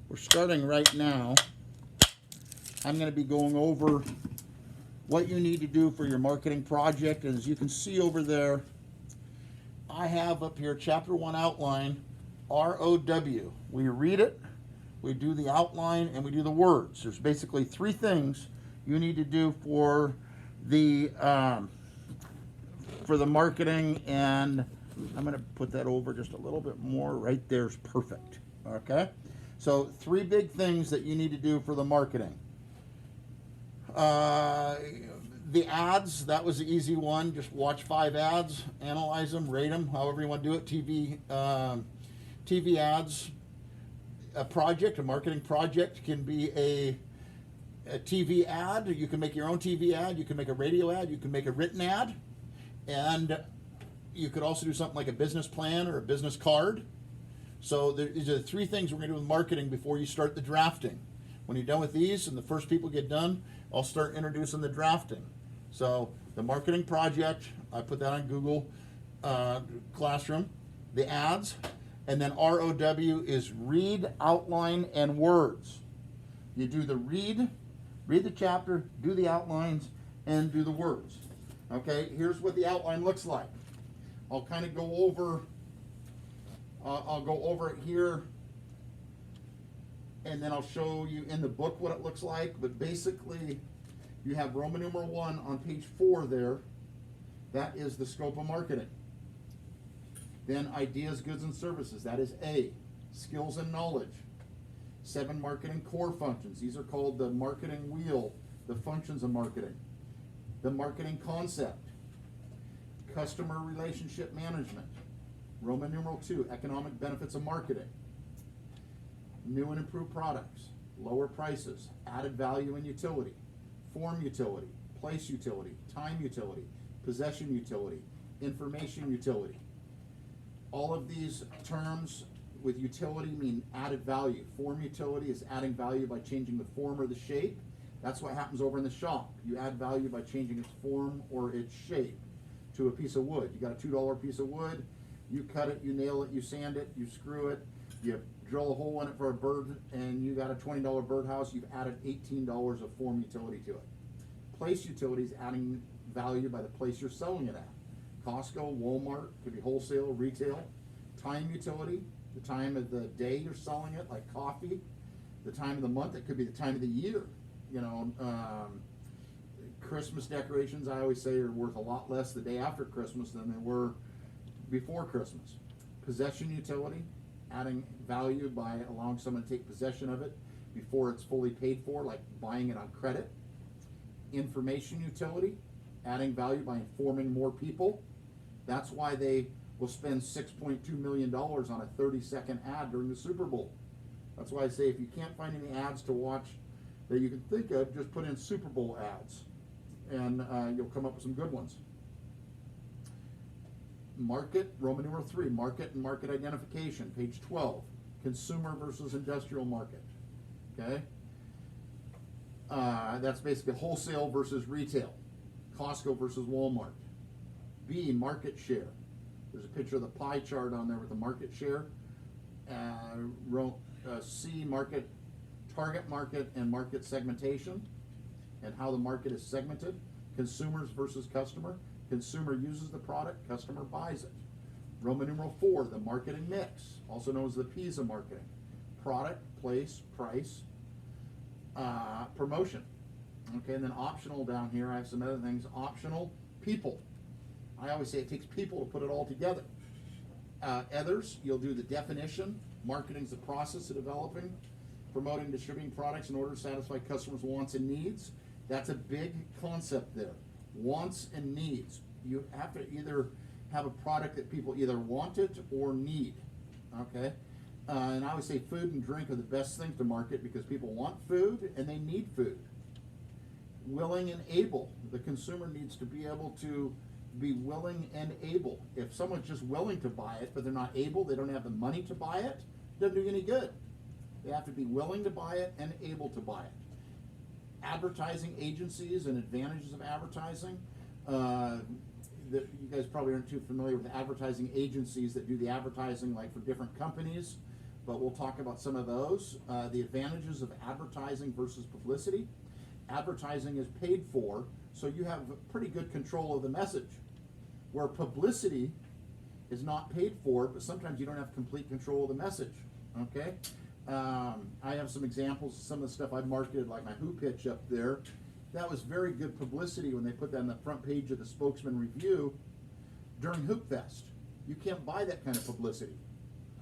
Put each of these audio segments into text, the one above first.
We're starting right now. I'm going to be going over what you need to do for your marketing project. And as you can see over there, I have up here Chapter 1 outline, ROW. We read it, we do the outline, and we do the words. There's basically three things you need to do for the marketing, and I'm going to put that over just a little bit more. Right there's perfect. Okay, so three big things that you need to do for the marketing. The ads, that was the easy one. Just watch 5 ads, analyze them, rate them, however you want to do it. TV ads. A marketing project can be a TV ad. You can make your own TV ad. You can make a radio ad. You can make a written ad. And you could also do something like a business plan or a business card. So these are the three things we're going to do with marketing before you start the drafting. When you're done with these and the first people get done, I'll start introducing the drafting. So the marketing project, I put that on Google Classroom. The ads, and then ROW is read, outline, and words. You do the read the chapter, do the outlines, and do the words. Okay, here's what the outline looks like. I'll kind of go over, I'll go over it here, and then I'll show you in the book what it looks like. But basically, you have Roman numeral 1 on page 4 there. That is the scope of marketing. Then ideas, goods, and services. That is A. Skills and knowledge. 7 marketing core functions. These are called the marketing wheel, the functions of marketing. The marketing concept. Customer relationship management. Roman numeral 2, economic benefits of marketing. New and improved products. Lower prices. Added value and utility. Form utility. Place utility. Time utility. Possession utility. Information utility. All of these terms with utility mean added value. Form utility is adding value by changing the form or the shape. That's what happens over in the shop. You add value by changing its form or its shape to a piece of wood. You got a $2 piece of wood, you cut it, you nail it, you sand it, you screw it, you drill a hole in it for a bird, and you got a $20 birdhouse. You've added $18 of form utility to it. Place utility is adding value by the place you're selling it at. Costco, Walmart, could be wholesale, retail. Time utility, the time of the day you're selling it, like coffee. The time of the month, it could be the time of the year. You know, Christmas decorations, I always say, are worth a lot less the day after Christmas than they were before Christmas. Possession utility, adding value by allowing someone to take possession of it before it's fully paid for, like buying it on credit. Information utility, adding value by informing more people. That's why they will spend $6.2 million on a 30-second ad during the Super Bowl. That's why I say if you can't find any ads to watch that you can think of, just put in Super Bowl ads, and you'll come up with some good ones. Market, Roman numeral 3, market and market identification, page 12. Consumer versus industrial market. Okay? That's basically wholesale versus retail. Costco versus Walmart. B, market share. There's a picture of the pie chart on there with the market share. C, market, target market and market segmentation, and how the market is segmented. Consumers versus customer. Consumer uses the product, customer buys it. Roman numeral 4, the marketing mix, also known as the P's of marketing. Product, place, price, promotion. Okay, and then optional down here, I have some other things. Optional, people. I always say it takes people to put it all together. Others, you'll do the definition. Marketing's the process of developing, promoting, distributing products in order to satisfy customers' wants and needs. That's a big concept there. Wants and needs. You have to either have a product that people either want it or need. Okay? And I would say food and drink are the best things to market because people want food and they need food. Willing and able. The consumer needs to be able to be willing and able. If someone's just willing to buy it but they're not able, they don't have the money to buy it, it doesn't do you any good. They have to be willing to buy it and able to buy it. Advertising agencies and advantages of advertising. You guys probably aren't too familiar with advertising agencies that do the advertising like for different companies. but we'll talk about some of those. The advantages of advertising versus publicity. Advertising is paid for, so you have pretty good control of the message. Where publicity is not paid for, but sometimes you don't have complete control of the message, okay? I have some examples of some of the stuff I've marketed, like my Who pitch up there. That was very good publicity when they put that on the front page of the Spokesman Review during Hoop Fest. You can't buy that kind of publicity,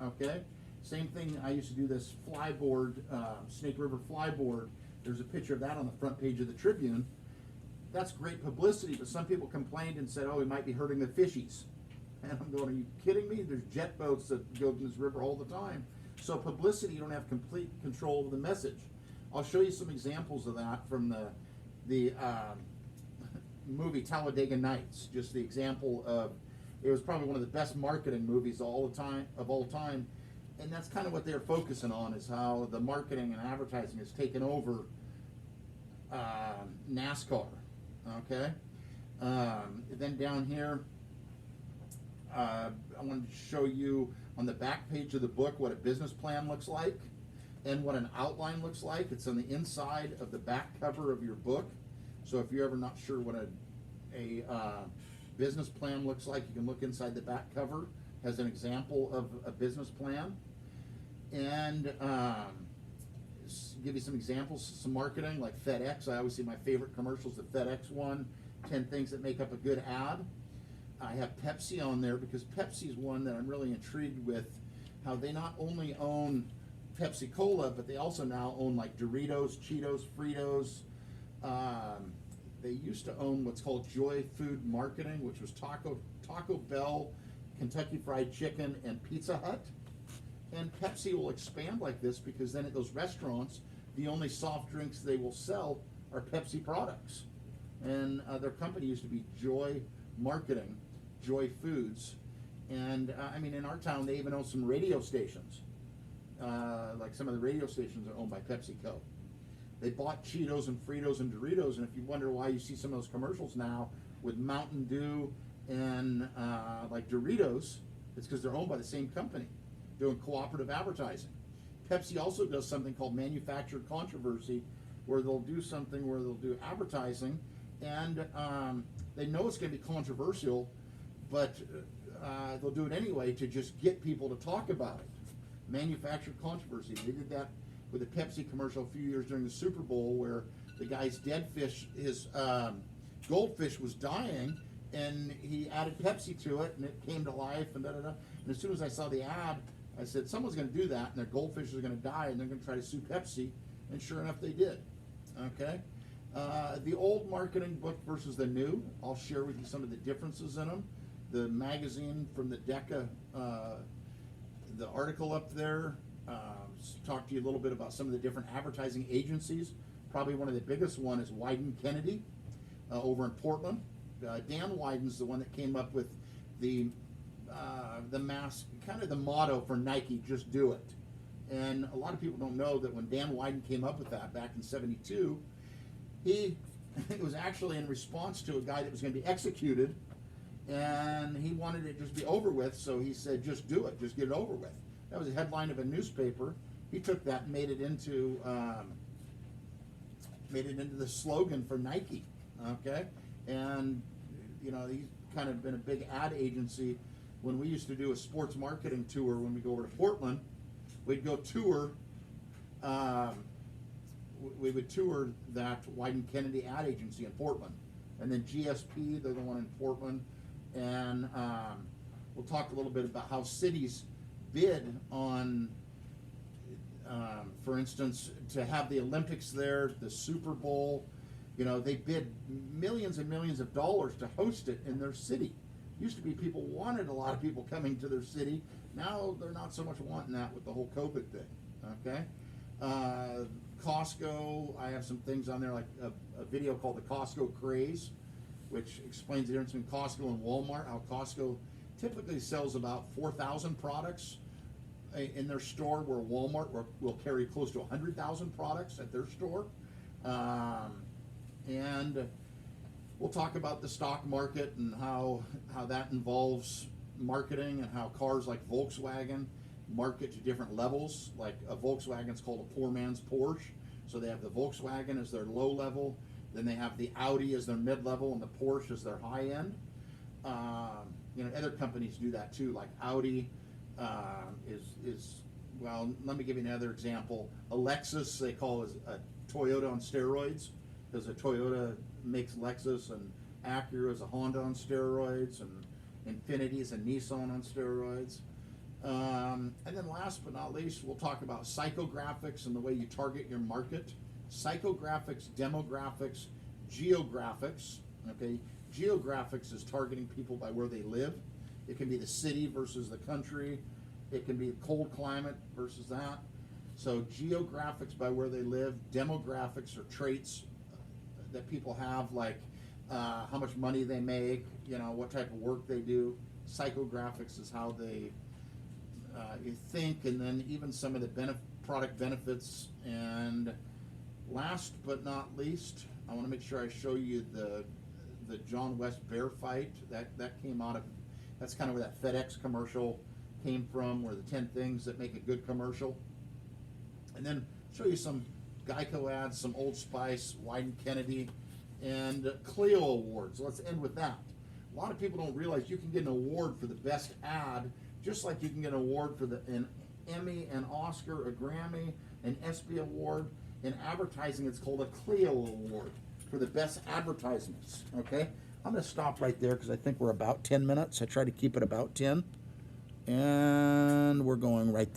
okay? Same thing, I used to do this flyboard, Snake River flyboard. There's a picture of that on the front page of the Tribune. That's great publicity, but some people complained and said, oh, we might be hurting the fishies. And I'm going, are you kidding me? There's jet boats that go in this river all the time. So publicity, you don't have complete control of the message. I'll show you some examples of that from the movie Talladega Nights. Just the example of, it was probably one of the best marketing movies of all time. And that's kind of what they're focusing on, is how the marketing and advertising has taken over NASCAR. Okay. Then down here, I wanted to show you on the back page of the book what a business plan looks like and what an outline looks like. It's on the inside of the back cover of your book. So if you're ever not sure what a business plan looks like, you can look inside the back cover as an example of a business plan. And give you some examples, some marketing, like FedEx. I always see my favorite commercials, the FedEx one, 10 things that make up a good ad. I have Pepsi on there because Pepsi is one that I'm really intrigued with, how they not only own Pepsi Cola, but they also now own like Doritos, Cheetos, Fritos. They used to own what's called Joy Food Marketing, which was Taco Bell, Kentucky Fried Chicken, and Pizza Hut. And Pepsi will expand like this because then at those restaurants, the only soft drinks they will sell are Pepsi products. And their company used to be Joy Marketing, Joy Foods. And I mean, in our town, they even own some radio stations. Like some of the radio stations are owned by PepsiCo. They bought Cheetos and Fritos and Doritos, and if you wonder why you see some of those commercials now with Mountain Dew and like Doritos, it's because they're owned by the same company, doing cooperative advertising. Pepsi also does something called manufacturer controversy, where they'll do something where they'll do advertising, and they know it's going to be controversial, but they'll do it anyway to just get people to talk about it. Manufacturer controversy. They did that with a Pepsi commercial a few years during the Super Bowl, where the guy's dead fish, his goldfish was dying, and he added Pepsi to it, and it came to life, and da-da-da. And as soon as I saw the ad, I said, someone's going to do that, and their goldfish are going to die, and they're going to try to sue Pepsi, and sure enough, they did. Okay? The old marketing book versus the new, I'll share with you some of the differences in them. The magazine from the DECA, the article up there, talk to you a little bit about some of the different advertising agencies. Probably one of the biggest one is Wieden Kennedy over in Portland. Dan Wieden's the one that came up with the mask, kind of the motto for Nike, just do it. And a lot of people don't know that when Dan Wieden came up with that back in '72, it was actually in response to a guy that was going to be executed, and he wanted it to just be over with, so he said, just do it, just get it over with. That was a headline of a newspaper. He took that and made it into the slogan for Nike, okay? And, you know, he's kind of been a big ad agency. When we used to do a sports marketing tour, when we go over to Portland, we'd go tour, we would tour that Wieden Kennedy ad agency in Portland. And then GSP, they're the one in Portland. And we'll talk a little bit about how cities bid on, for instance, to have the Olympics there, the Super Bowl. You know, they bid millions and millions of dollars to host it in their city. Used to be people wanted a lot of people coming to their city. Now they're not so much wanting that with the whole COVID thing, okay? Costco, I have some things on there like a video called the Costco Craze, which explains the difference between Costco and Walmart, how Costco typically sells about 4,000 products in their store, where Walmart will carry close to 100,000 products at their store. And we'll talk about the stock market and how that involves marketing, and how cars like Volkswagen market to different levels. Like a Volkswagen's called a poor man's Porsche. So they have the Volkswagen as their low level, then they have the Audi as their mid level, and the Porsche as their high end. You know, other companies do that too. Like Audi is well. Let me give you another example. A Lexus they call is a Toyota on steroids, because a Toyota makes Lexus, and Acura is a Honda on steroids, and Infiniti is a Nissan on steroids. And then last but not least, we'll talk about psychographics and the way you target your market. Psychographics, demographics, geographics. Okay, geographics is targeting people by where they live. It can be the city versus the country. It can be cold climate versus that. So geographics by where they live. Demographics are traits that people have, like how much money they make, you know, what type of work they do. Psychographics is how they you think, and then even some of the product benefits. And last but not least, I want to make sure I show you the John West bear fight that came out of. That's kind of where that FedEx commercial came from, where the 10 things that make a good commercial. And then show you some Geico ads, some Old Spice, Wyden Kennedy, and Clio awards. Let's end with that. A lot of people don't realize you can get an award for the best ad, just like you can get an award for an Emmy, an Oscar, a Grammy, an ESPY award. In advertising, it's called a Clio award for the best advertisements. Okay, I'm going to stop right there because I think we're about 10 minutes. I try to keep it about 10, and we're going right there.